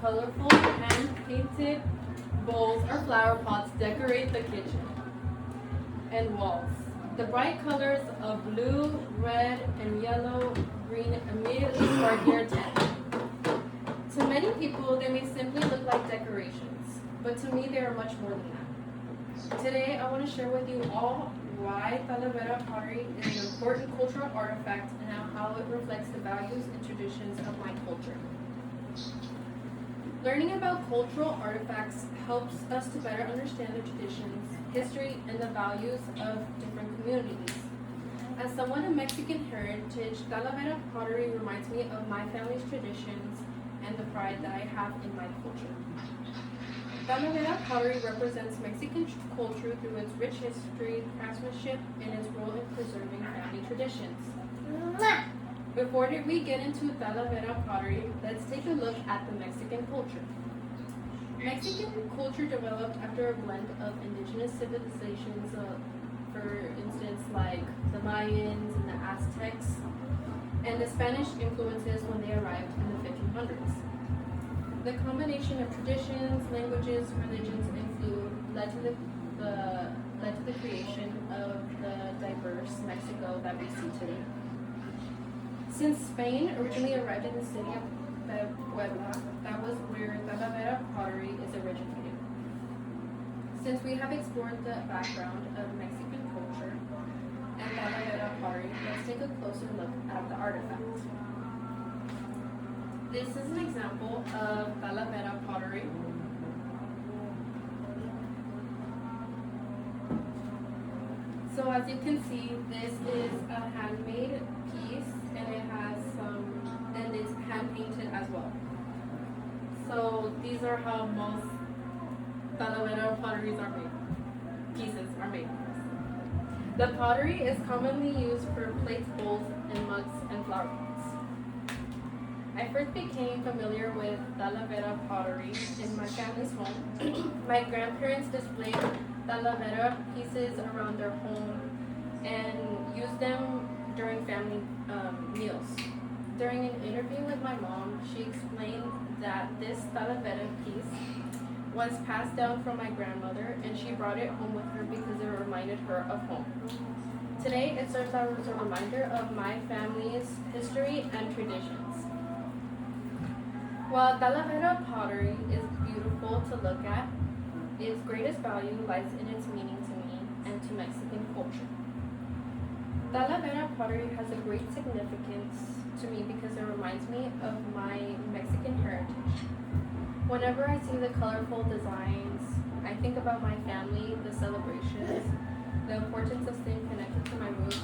colorful hand-painted bowls or flower pots decorate the kitchen and walls. The bright colors of blue, red, and yellow, green immediately spark your attention. To many people, they may simply look like decorations, but to me, they are much more than that. Today, I want to share with you all why Talavera pottery is an important cultural artifact and how it reflects the values and traditions of my culture. Learning about cultural artifacts helps us to better understand the traditions, history, and the values of different communities. As someone of Mexican heritage, Talavera pottery reminds me of my family's traditions and the pride that I have in my culture. Talavera pottery represents Mexican culture through its rich history, craftsmanship, and its role in preserving family traditions. Before we get into Talavera pottery, let's take a look at the Mexican culture. Mexican culture developed after a blend of indigenous civilizations, for instance, like the Mayans and the Aztecs, and the Spanish influences when they arrived in the 1500s. The combination of traditions, languages, religions, and food led to the creation of the diverse Mexico that we see today. Since Spain originally arrived in the city of Puebla, that was where Talavera pottery is originated. Since we have explored the background of Mexican culture and Talavera pottery, let's take a closer look at the artifact. This is an example of Talavera pottery. So as you can see, this is a handmade piece and it's hand painted as well. So these are how most Talavera potteries are made. Pieces are made. The pottery is commonly used for plates, bowls, and mugs and flower pots. I first became familiar with Talavera pottery in my family's home. My grandparents displayed Talavera pieces around their home and used them during family meals. During an interview with my mom, she explained that this Talavera piece was passed down from my grandmother and she brought it home with her because it reminded her of home. Today, it serves as a reminder of my family's history and traditions. While Talavera pottery is beautiful to look at, its greatest value lies in its meaning to me and to Mexican culture. Talavera pottery has a great significance to me because it reminds me of my Mexican heritage. Whenever I see the colorful designs, I think about my family, the celebrations, the importance of staying connected to my roots,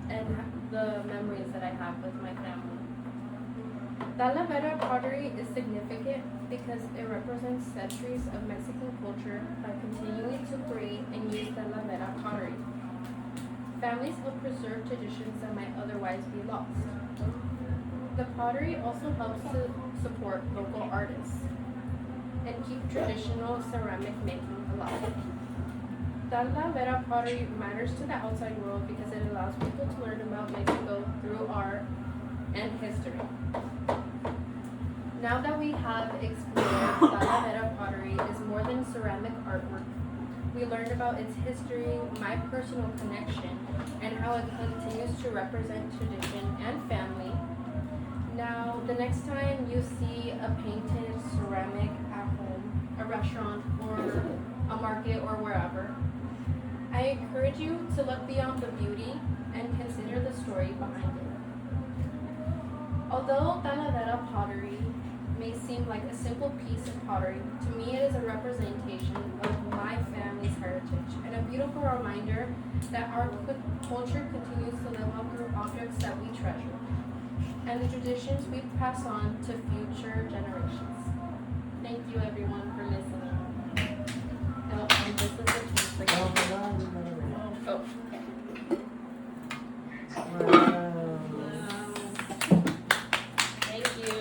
and the memories that I have with my family. Talavera pottery is significant because it represents centuries of Mexican culture by continuing to create and use Talavera pottery. Families help preserve traditions that might otherwise be lost. The pottery also helps to support local artists and keep traditional ceramic making alive. Talavera pottery matters to the outside world because it allows people to learn about Mexico through art and history. Now that we have explored Talavera pottery is more than ceramic artwork, we learned about its history, my personal connection, and how it continues to represent tradition and family. Now, the next time you see a painted ceramic at home, a restaurant, or a market, or wherever, I encourage you to look beyond the beauty and consider the story behind it. Although Talavera pottery may seem like a simple piece of pottery, to me it is a representation of my family's heritage and a beautiful reminder that our culture continues to live on through objects that we treasure and the traditions we pass on to future generations. Thank you everyone for listening. And this is the piece again. Oh. Thank you.